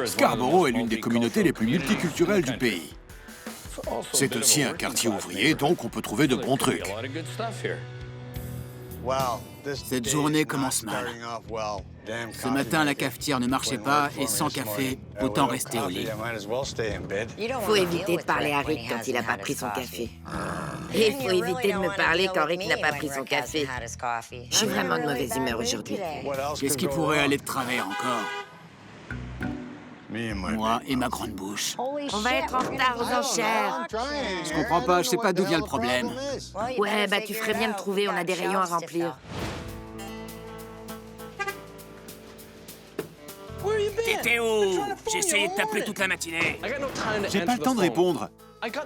Scarborough est l'une des communautés les plus multiculturelles du pays. C'est aussi un quartier ouvrier, donc on peut trouver de bons trucs. Cette journée commence mal. Ce matin, la cafetière ne marchait pas et sans café, autant rester au lit. Faut éviter de parler à Rick quand il n'a pas pris son café. Et il faut éviter de me parler quand Rick n'a pas pris son café. Je suis vraiment de mauvaise humeur aujourd'hui. Qu'est-ce qui pourrait aller de travers encore? Moi et ma grande bouche. On va être en retard aux enchères. Je comprends pas, je sais pas d'où vient le problème. Ouais, bah tu ferais bien de trouver, on a des rayons à remplir. T'étais où? J'ai essayé de t'appeler toute la matinée. J'ai pas le temps de répondre.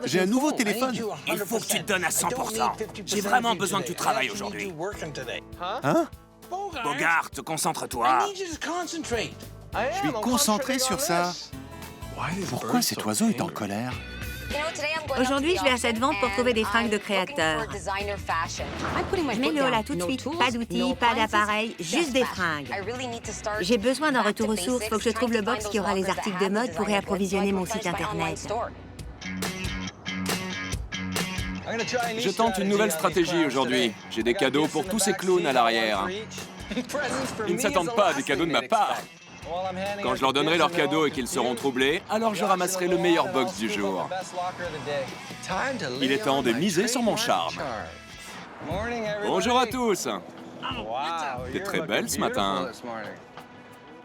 J'ai un nouveau téléphone. Il faut que tu te donnes à 100%. J'ai vraiment besoin que tu travailles aujourd'hui. Hein? Bogart, concentre-toi. Je suis concentré sur ça. Pourquoi cet oiseau est en colère? Aujourd'hui, je vais à cette vente pour trouver des fringues de créateurs. Je mets le haut là tout de suite. Pas d'outils, pas d'appareil, juste des fringues. J'ai besoin d'un retour aux sources. Faut que je trouve le box qui aura les articles de mode pour réapprovisionner mon site internet. Je tente une nouvelle stratégie aujourd'hui. J'ai des cadeaux pour tous ces clowns à l'arrière. Ils ne s'attendent pas à des cadeaux de ma part. Quand je leur donnerai leurs cadeaux et qu'ils seront troublés, alors je ramasserai le meilleur box du jour. Il est temps de miser sur mon charme. Bonjour à tous. T'es très belle ce matin.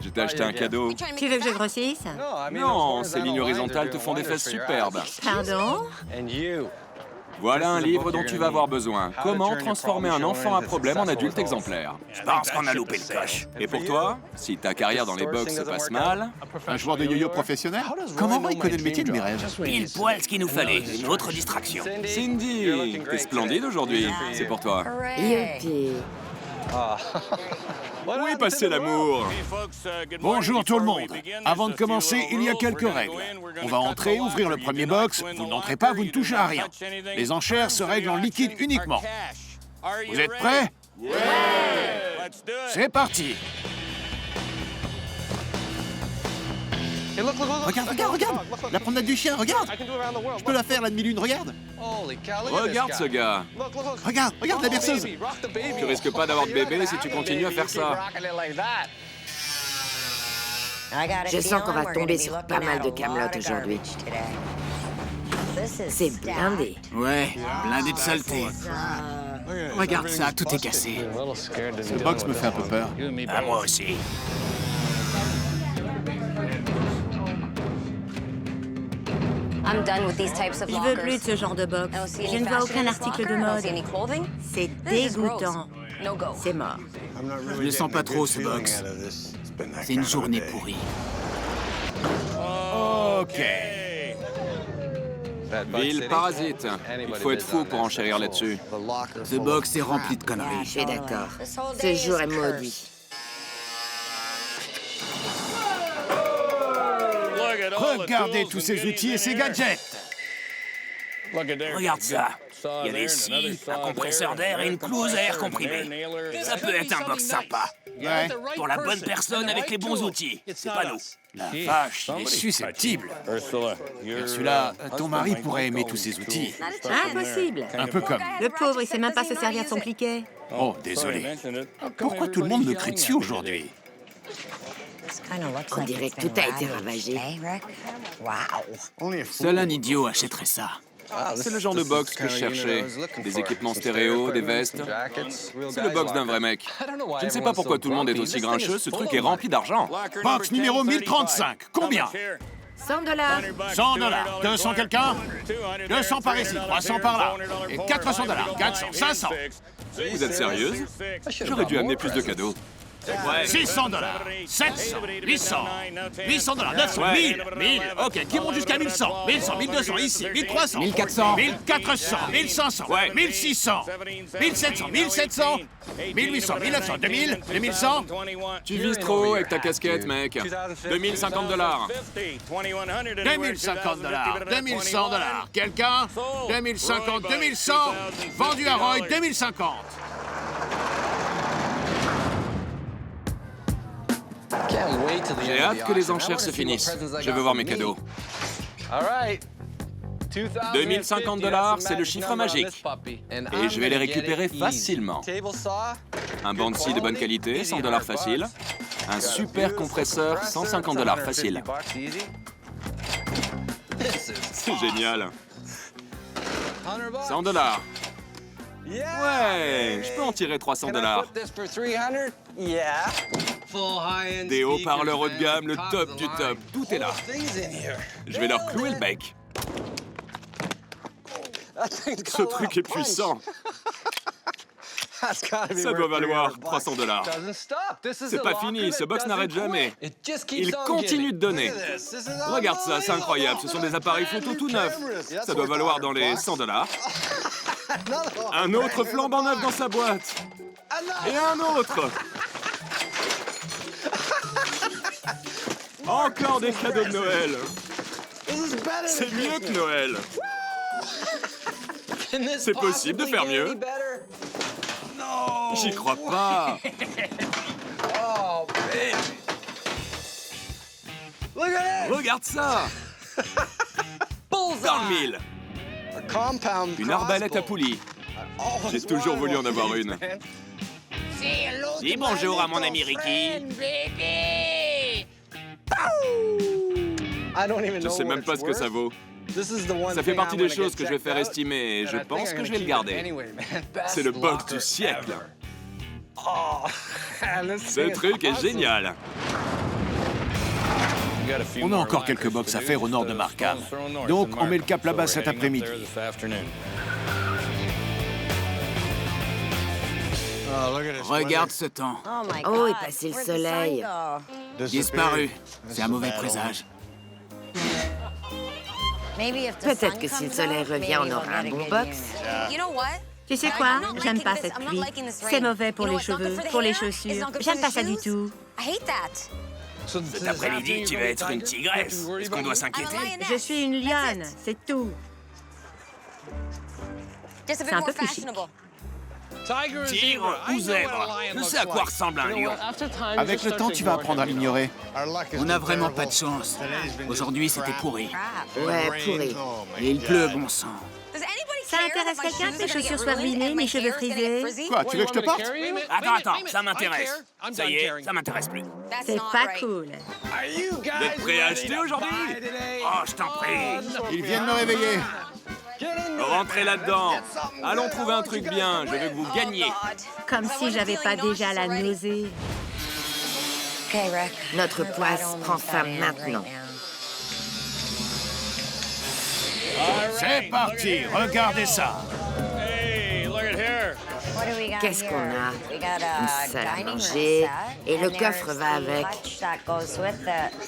Je t'ai acheté un cadeau. Tu veux que je grossisse? Non, ces lignes horizontales te font des fesses superbes. Pardon? Voilà un livre dont tu vas avoir besoin. Comment transformer un enfant à problème en adulte exemplaire. Je pense qu'on a loupé le coche. Et pour toi, si ta carrière dans les box se passe mal, Un joueur de yo-yo professionnel? Comment il connaît le métier de mes rêves? Pile poil ce qu'il nous fallait, une autre distraction. Cindy, t'es splendide aujourd'hui. C'est pour toi. Youpi. Où est passé l'amour? Bonjour tout le monde. Avant de commencer, il y a quelques règles. On va entrer, ouvrir le premier box. Vous n'entrez pas, vous ne touchez à rien. Les enchères se règlent en liquide uniquement. Vous êtes prêts? Ouais! C'est parti. Regarde! La promenade du chien, regarde! Je peux la faire, la demi-lune, regarde! Regarde ce gars. Regarde la berceuse! Tu risques pas d'avoir de bébé si tu continues à faire ça. Je sens qu'on va tomber sur pas mal de camelotes aujourd'hui. C'est blindé. Ouais, blindé de saleté. Regarde ça, tout est cassé. Ce box me fait un peu peur. À moi aussi. Je veux plus de ce genre de box. Je ne vois aucun article de mode. C'est dégoûtant. C'est mort. Je ne sens pas trop ce box. C'est une journée pourrie. Ok. Ville parasite. Il faut être fou pour enchérir là-dessus. Ce box est rempli de Je conneries. suis d'accord. Ce jour est maudit. Regardez tous ces outils et ces gadgets! Regarde ça. Il y a des scies, un compresseur d'air et une clouse à air comprimé. Ça peut être un box sympa. Ouais. Pour la bonne personne avec les bons outils. C'est pas nous. La vache, il est susceptible. Ursula, ton mari pourrait aimer tous ces outils. Impossible. Un peu comme... Le pauvre, il sait même pas se servir de son cliquet. Oh, désolé. Pourquoi tout le monde me crie dessus aujourd'hui? On dirait que tout a été ravagé. Seul un idiot achèterait ça. C'est le genre de box que je cherchais. Des équipements stéréo, des vestes. C'est le box d'un vrai mec. Je ne sais pas pourquoi tout le monde est aussi grincheux, ce truc est rempli d'argent. Box numéro 1035. Combien? 100 $. 100 $. 200 quelqu'un? 200 par ici, 300 par là. Et 400 $. 400, 500. Vous êtes sérieuse? J'aurais dû amener plus de cadeaux. 600 $. 700, 800, 800 $, 900, 1000, 1000. Ok, qui monte jusqu'à 1100, 1100, 1200, ici, 1300, 1400. 1400, 1500, ouais, 1600, 1700, 1700, 1800, 1900, 2000, 2100. Tu vises trop haut avec ta casquette, mec. 2050 $. 2050 $, 2100 $. Quelqu'un? 2050, 2100. Vendu à Roy, 2050. J'ai hâte que les enchères se finissent. Je veux voir mes cadeaux. 2050 $, c'est le chiffre magique. Et je vais les récupérer facilement. Un banc de scie de bonne qualité, 100 $ facile. Un super compresseur, 150 $ facile. C'est génial. 100 $. Ouais, je peux en tirer 300 $. Des haut-parleurs haut de gamme, le top du top. Tout est là. Je vais leur clouer le bec. Ce truc est puissant. Ça doit valoir 300 $. C'est pas fini, ce box n'arrête jamais. Il continue de donner. Regarde ça, c'est incroyable. Ce sont des appareils photo tout neufs. Ça doit valoir dans les 100 $. Un autre flambant neuf dans sa boîte. Et un autre. Encore des cadeaux de Noël. C'est mieux que Noël. C'est possible de faire mieux. J'y crois pas. Regarde ça. Dans le mille. Une arbalète à poulie. J'ai toujours voulu en avoir une. Dis bonjour à mon ami Ricky. Je sais même pas ce que ça vaut. Ça fait partie des choses que je vais faire estimer et je pense que je vais le garder. C'est le box du siècle. Ce truc est génial. On a encore quelques box à faire au nord de Markham. Donc, on met le cap là-bas cet après-midi. Regarde ce temps. Oh, est passé le soleil. Disparu. C'est un mauvais présage. Peut-être que si le soleil revient, on aura un bon box. Tu sais quoi? J'aime pas cette pluie. C'est mauvais pour les cheveux, pour les chaussures. J'aime pas ça du tout. Cet après-midi, tu vas être une tigresse. Est-ce qu'on doit s'inquiéter? Je suis une lionne, c'est tout. C'est un peu plus chic. Tigre ou zèbre? Je sais à quoi ressemble un lion. Avec le temps, tu vas apprendre à l'ignorer. On n'a vraiment pas de chance. Aujourd'hui, c'était pourri. Ouais, pourri. Et il pleut, bon sang. Ça intéresse quelqu'un que mes chaussures soient ruinées, mes cheveux frisés? Quoi, tu veux que je te porte? Attends, ça m'intéresse. Ça y est, ça m'intéresse plus. C'est pas cool. Vous êtes prêts à acheter aujourd'hui? Oh, je t'en prie. Ils viennent me réveiller. Rentrez là-dedans. Allons trouver un truc bien. Je veux que vous gagniez. Comme si j'avais pas déjà la nausée. Notre poisse prend fin maintenant. C'est parti, regardez ça. Qu'est-ce qu'on a? Une salle à manger. Et le coffre va avec.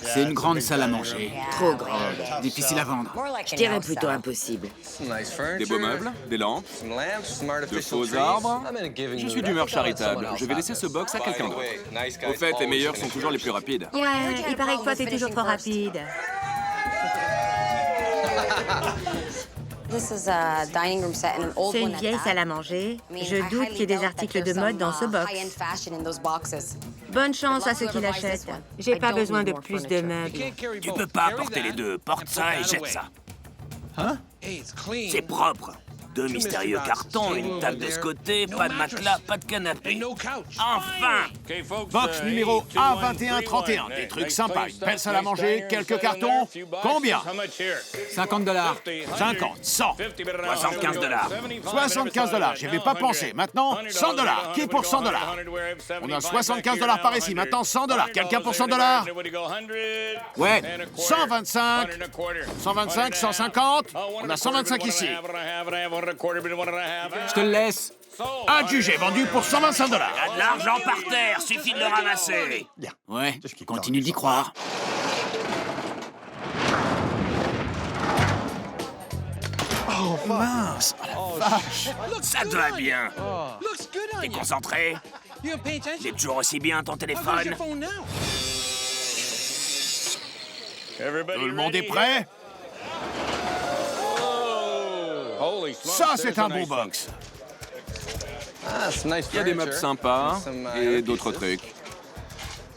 C'est une grande salle à manger. Trop grande. Difficile à vendre. Je dirais plutôt impossible. Des beaux meubles, des lampes, de faux arbres. Je suis d'humeur charitable. Je vais laisser ce box à quelqu'un d'autre. Au fait, les meilleurs sont toujours les plus rapides. Ouais, il paraît que toi, t'es toujours trop rapide. C'est une vieille salle à manger. Je doute qu'il y ait des articles de mode dans ce box. Bonne chance à ceux qui l'achètent. J'ai pas besoin de plus de meubles. Tu peux pas porter les deux. Porte ça et jette ça. Hein? C'est propre. Deux mystérieux cartons, une table de ce côté, pas de matelas, pas de canapé. Enfin! Box numéro A2131. Des trucs sympas. Une belle salle à manger, quelques cartons. Combien? 50 $. 50, 100, 75 $. 75 $. J'y avais pas pensé. Maintenant, 100 $. Qui est pour 100 $? On a 75 $ par ici. Maintenant, 100 $. Quelqu'un pour 100 $? Ouais. 125, 125, 150. On a 125 ici. Je te le laisse. Adjugé, vendu pour 125 $. Il y a de l'argent par terre, suffit de le ramasser. Ouais, continue d'y croire. Oh mince, oh la vache. Ça te va bien. T'es concentré? J'ai toujours aussi bien ton téléphone. Tout le monde est prêt? Ça, c'est un bon box. Il y a des meubles sympas et d'autres trucs.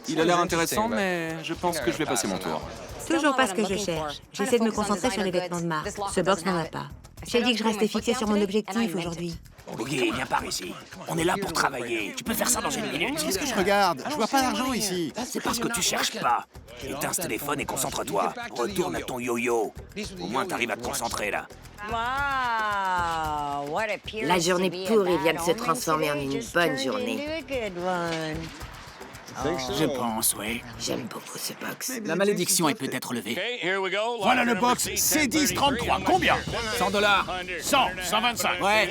Il a l'air intéressant, mais je pense que je vais passer mon tour. Toujours pas ce que je cherche. J'essaie de me concentrer sur les vêtements de marque. Ce box n'en a pas. J'ai dit que je restais fixée sur mon objectif aujourd'hui. Boogie, viens par ici. On est là pour travailler. Tu peux faire ça dans une minute. Qu'est-ce que je regarde? Je vois pas d'argent ici. C'est parce que tu cherches pas. Éteins ce téléphone et concentre-toi. Retourne à ton yo-yo. Au moins, t'arrives à te concentrer, là. La journée pourrie vient de se transformer en une bonne journée. Je pense, oui. J'aime beaucoup ce box. La malédiction est peut-être levée. Voilà le box C1033. Combien? 100 $. 100, 125. Ouais.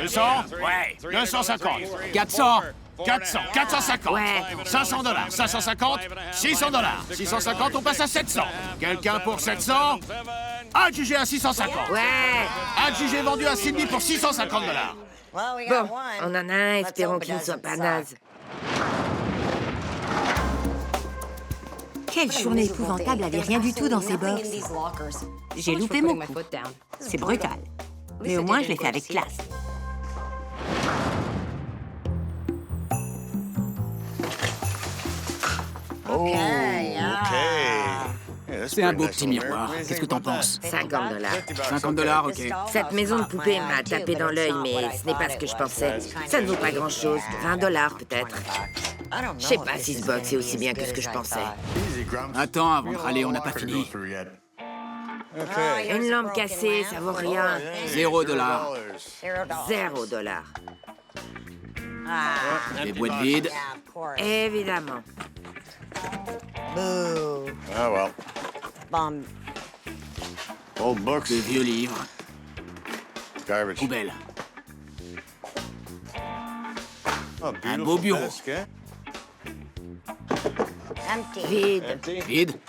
200? Ouais. 250. 400. 400, 450. Ouais. 500 $. 550. 600 $. 650, on passe à 700. Quelqu'un pour 700? Adjugé à 650. Ouais. Adjugé vendu à Sydney pour 650 $. Bon, on en a un, espérons qu'il ne soit pas naze. Quelle journée épouvantable avait rien du tout dans ces box. J'ai loupé mon coup. C'est brutal. Mais au moins, je l'ai fait avec classe. C'est un beau petit miroir. Qu'est-ce que t'en penses? 50 $. 50 $, ok. Cette maison de poupée m'a tapé dans l'œil, mais ce n'est pas ce que je pensais. Ça ne vaut pas grand-chose. 20 $ peut-être. Je sais pas si ce box est aussi bien que ce que je pensais. Attends, avant de râler, on n'a pas fini. Une lampe cassée, ça vaut rien. 0 $. 0 $. Des boîtes vides. Évidemment. De vieux livres. Poubelle. Un beau bureau. Vide, Vide.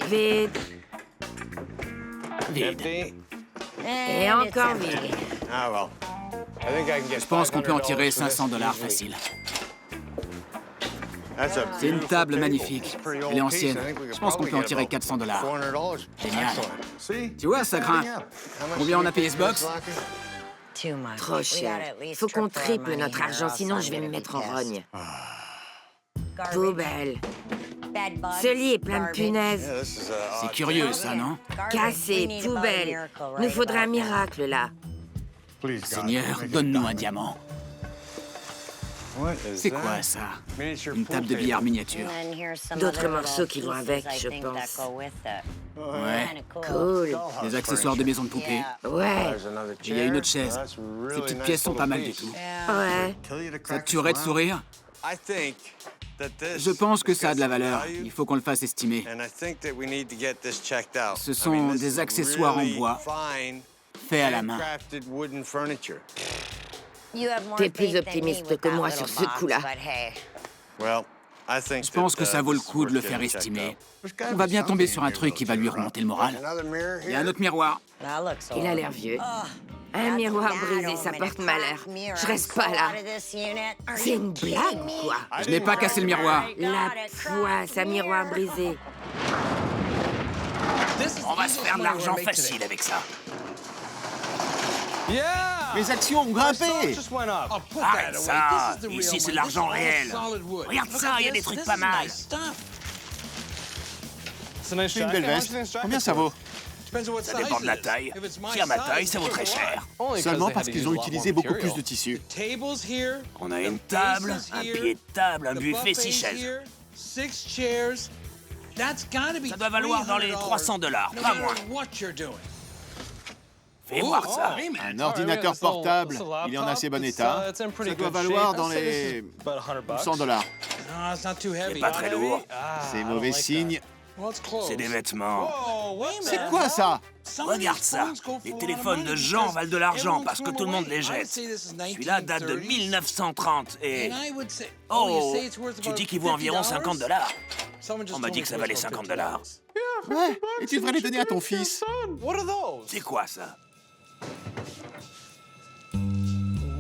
vide, Vide. et encore vide. Je pense qu'on peut en tirer 500 $ facile. C'est une table magnifique. Elle est ancienne. Je pense qu'on peut en tirer 400 $. Génial. Tu vois, ça grimpe. Combien on a payé ce box? Trop cher. Faut qu'on triple notre argent, sinon je vais me mettre en rogne. Poubelle. Ce lit est plein de punaises. C'est curieux, ça, non? Cassé, poubelle. Nous faudrait un miracle, là. Seigneur, donne-nous un diamant. C'est quoi, ça? Une table de billard miniature. D'autres morceaux qui vont avec, je pense. Ouais. Cool. Des accessoires de maison de poupée. Ouais, Et il y a une autre chaise. Ces petites pièces sont pas mal du tout. ouais. Ça te tuerait de sourire? Je pense que ça a de la valeur. Il faut qu'on le fasse estimer. Ce sont des accessoires en bois, faits à la main. T'es plus optimiste que moi sur ce coup-là. Je pense que ça vaut le coup de le faire estimer. On va bien tomber sur un truc qui va lui remonter le moral. Il y a un autre miroir. Il a l'air vieux. Un miroir brisé, ça porte malheur. Je reste pas là. C'est une blague ou quoi? Je n'ai pas cassé le miroir. La poisse, un miroir brisé. On va se faire de l'argent facile avec ça. Mes actions ont grimpé. Arrête ça! Ici, c'est de l'argent réel. Regarde ça, il y a des trucs pas mal. C'est une belle veste. Combien ça vaut? Ça dépend de la taille. Si à ma taille, ça vaut très cher. Seulement parce qu'ils ont utilisé beaucoup plus de tissu. On a une table, un pied de table, un buffet, 6 chaises. Ça doit valoir dans les 300 $, pas moins. Fais voir ça. Un ordinateur portable, il est en assez bon état. Ça doit valoir dans les 100 $. C'est pas très lourd. C'est mauvais signe. C'est des vêtements. C'est quoi ça? Regarde ça. Les téléphones de Jean valent de l'argent parce que tout le monde les jette. Celui-là date de 1930 et... Oh, tu dis qu'il vaut environ 50 $. On m'a dit que ça valait 50 $. Ouais, et tu devrais les donner à ton fils. C'est quoi ça?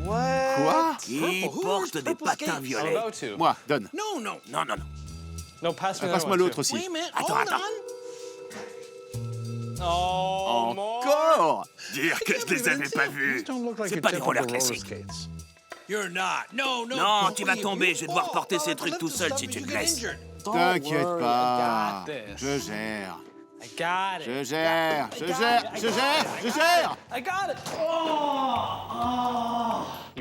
Quoi? Qui porte des patins violets? Moi, donne. Non, non, non, non. Passe-moi l'autre aussi. Attends, attends. Encore? Dire que je les avais pas vus. C'est pas des rollers classiques. Non, tu vas tomber. Je vais devoir porter ces trucs tout seul si tu te blesses. T'inquiète pas. Je gère. Je gère.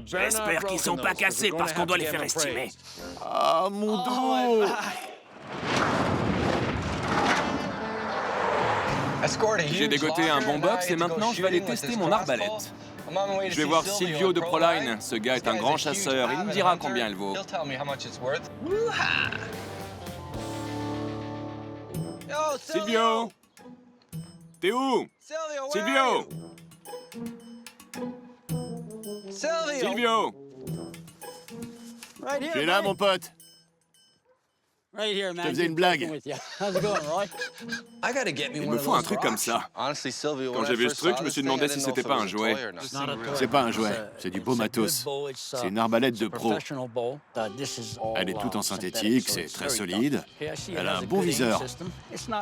J'espère qu'ils sont pas cassés parce qu'on doit les faire estimer. Ah, mon dos. J'ai dégoté un bon box et maintenant je vais aller tester mon arbalète. Je vais voir Silvio de Proline. Ce gars est un grand chasseur. Il me dira combien elle vaut. Silvio! T'es où? Silvio! Silvio! Je suis là, mon pote. Je te faisais une blague. Il me faut un truc comme ça. Quand j'ai vu ce truc, je me suis demandé si c'était pas un jouet. C'est pas un jouet, c'est du beau matos. C'est une arbalète de pro. Elle est toute en synthétique, c'est très solide. Elle a un bon viseur.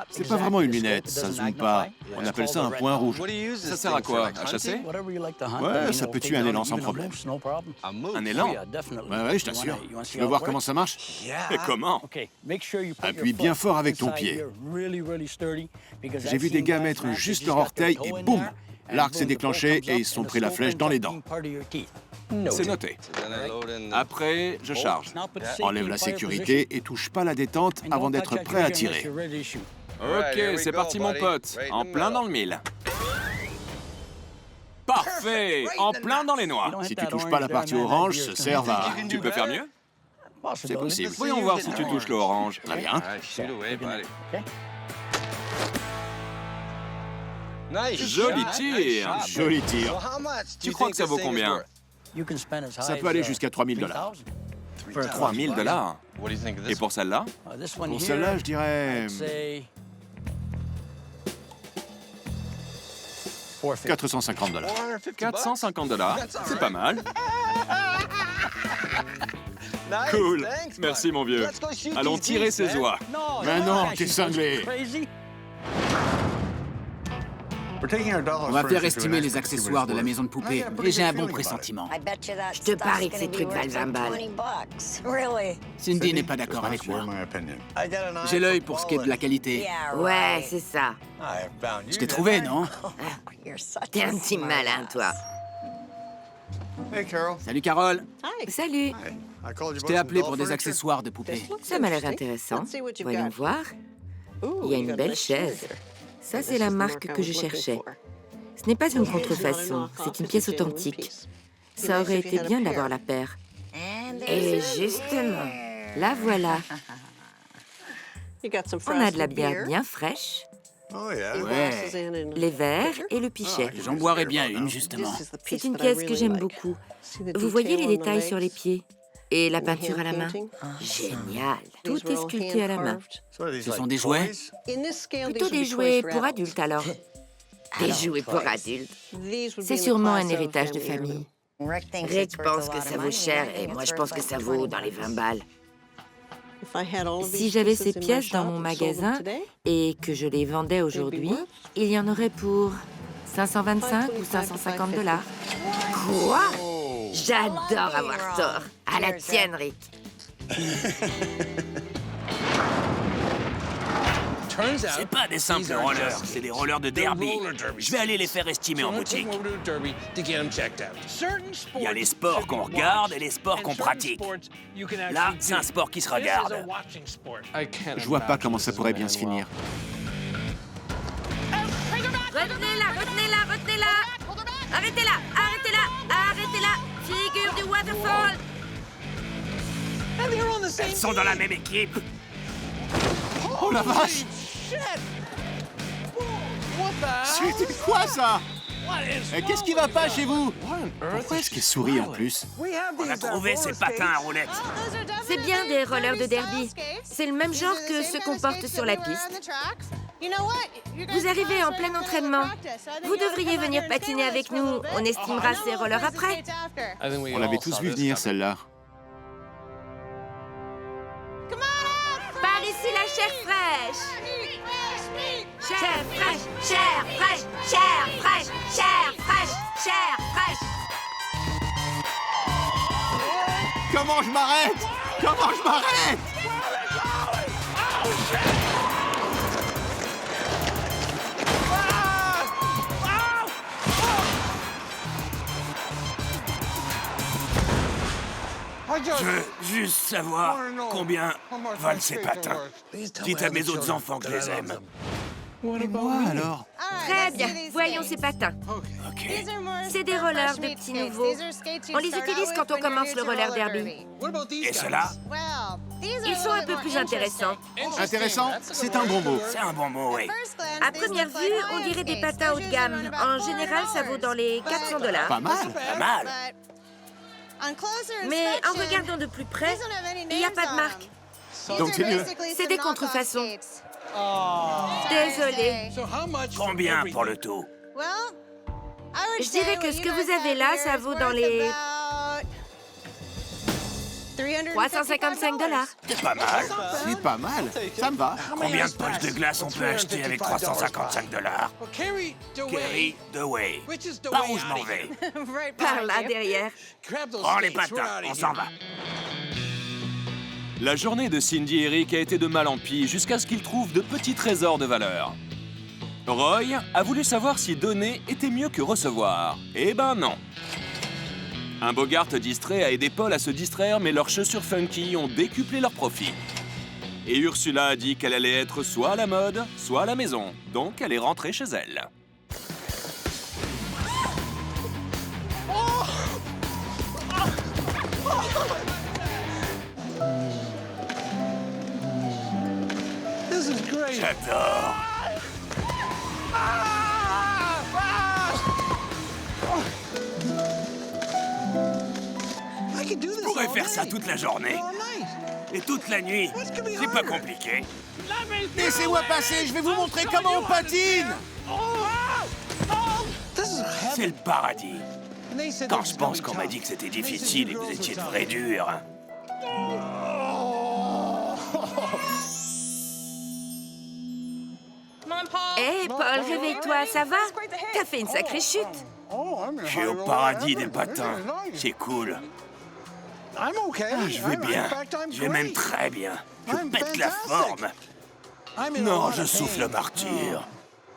C'est pas vraiment une lunette, ça zoome pas. On appelle ça un point rouge. Ça sert à quoi? À chasser? Ouais, ça peut tuer un élan sans problème. Un élan? Ouais, je t'assure. Tu veux voir comment ça marche? Et comment? Appuie bien fort avec ton pied. J'ai vu des gars mettre juste leur orteil et boum! L'arc s'est déclenché et ils se sont pris la flèche dans les dents. C'est noté. Après, je charge. Enlève la sécurité et touche pas la détente avant d'être prêt à tirer. Ok, c'est parti mon pote. En plein dans le mille. Parfait! En plein dans les noix. Si tu touches pas la partie orange, ce cerf va... Tu peux faire mieux? C'est possible. Voyons voir si tu touches le orange. Très bien. Joli tir! Joli tir. Tu crois que ça vaut combien? Ça peut aller jusqu'à 3000 $. 3000 $. Et pour celle-là? Pour celle-là, je dirais... 450 $. 450 $. C'est pas mal. Cool. Merci, mon vieux. Allons tirer ces oies. Mais non, t'es cinglé. On va faire estimer les accessoires de la maison de poupée et j'ai un bon pressentiment. Je te parie que ces trucs valent 20 balles. Cindy n'est pas d'accord avec moi. J'ai l'œil pour ce qui est de la qualité. Ouais, c'est ça. Je t'ai trouvé, non? T'es un petit malin, toi. Salut, Carole. Salut. Je t'ai appelé pour des accessoires de poupée. Ça m'a l'air intéressant. Voyons voir. Il y a une belle chaise. Ça, c'est la marque que je cherchais. Ce n'est pas une contrefaçon, c'est une pièce authentique. Ça aurait été bien d'avoir la paire. Et justement, la voilà. On a de la bière bien fraîche, Ouais, les verres et le pichet. j'en boirais bien une, justement. C'est une pièce que j'aime beaucoup. Vous voyez les détails sur les pieds et la peinture à la main? Génial. Tout est sculpté à la main. Ce sont des jouets? Plutôt des jouets pour adultes, alors. Des jouets pour adultes. C'est sûrement un héritage de famille. Rick pense que ça vaut cher et moi, je pense que ça vaut dans les 20 balles. Si j'avais ces pièces dans mon magasin et que je les vendais aujourd'hui, il y en aurait pour 525 ou 550 $. Quoi? J'adore avoir tort. À la tienne, Rick. C'est pas des simples rollers, c'est des rollers de derby. Je vais aller les faire estimer en boutique. Il y a les sports qu'on regarde et les sports qu'on pratique. Là, c'est un sport qui se regarde. Je vois pas comment ça pourrait bien se finir. Retenez-la, retenez-la, retenez-la. Arrêtez-la, arrêtez-la, arrêtez-la. Figure du waterfall. Elles sont dans la même équipe. Oh la vache! C'était quoi ça? Qu'est-ce qui va pas chez vous? Pourquoi est-ce qu'il sourit en plus? On a trouvé ces patins à roulettes. C'est bien des rollers de derby. C'est le même genre que ceux qu'on porte sur la piste. Vous arrivez en plein entraînement. Vous devriez venir patiner avec nous. On estimera ces rollers après. On l'avait tous vu venir, celle-là. Par ici la chair fraîche. Chair fraîche, chair fraîche, chair fraîche, chair fraîche, chair fraîche. Comment je m'arrête? Comment je m'arrête? Je veux juste savoir combien valent ces patins. Dites à mes autres enfants que je les aime. Et moi, alors? Très bien, voyons ces patins. Ok. C'est des rollers de petits nouveaux. On les utilise quand on commence le roller derby. Et cela? Ils sont un peu plus intéressants. Intéressant, c'est un bon mot. C'est un bon mot, oui. À première vue, on dirait des patins haut de gamme. En général, ça vaut dans les 400 $. Pas mal. Pas mal. Mais en regardant de plus près, il n'y a pas de marque. Donc c'est mieux. C'est des contrefaçons. Désolée. Combien pour le tout? Je dirais que ce que vous avez là, ça vaut dans les 355 $. C'est pas mal. C'est pas mal. Ça me va. Combien de poches de glace on peut acheter avec 355 $? Kerry Dewey. Par où je m'en vais? Par là, derrière. Prends les patins, on s'en va. La journée de Cindy et Rick a été de mal en pis jusqu'à ce qu'ils trouvent de petits trésors de valeur. Roy a voulu savoir si donner était mieux que recevoir. Eh ben non. Un Bogart distrait a aidé Paul à se distraire, mais leurs chaussures funky ont décuplé leurs profits. Et Ursula a dit qu'elle allait être soit à la mode, soit à la maison. Donc elle est rentrée chez elle. J'adore. Je pourrais faire ça toute la journée. Et toute la nuit. C'est pas compliqué. Laissez-moi passer, je vais vous montrer comment on patine. C'est le paradis. Quand je pense qu'on m'a dit que c'était difficile et que vous étiez de vrais durs. Hé, Paul, réveille-toi, ça va? T'as fait une sacrée chute. Je suis au paradis des patins. C'est cool. Je vais bien. Je vais même très bien. Je pète la forme. Non, je souffle le martyr.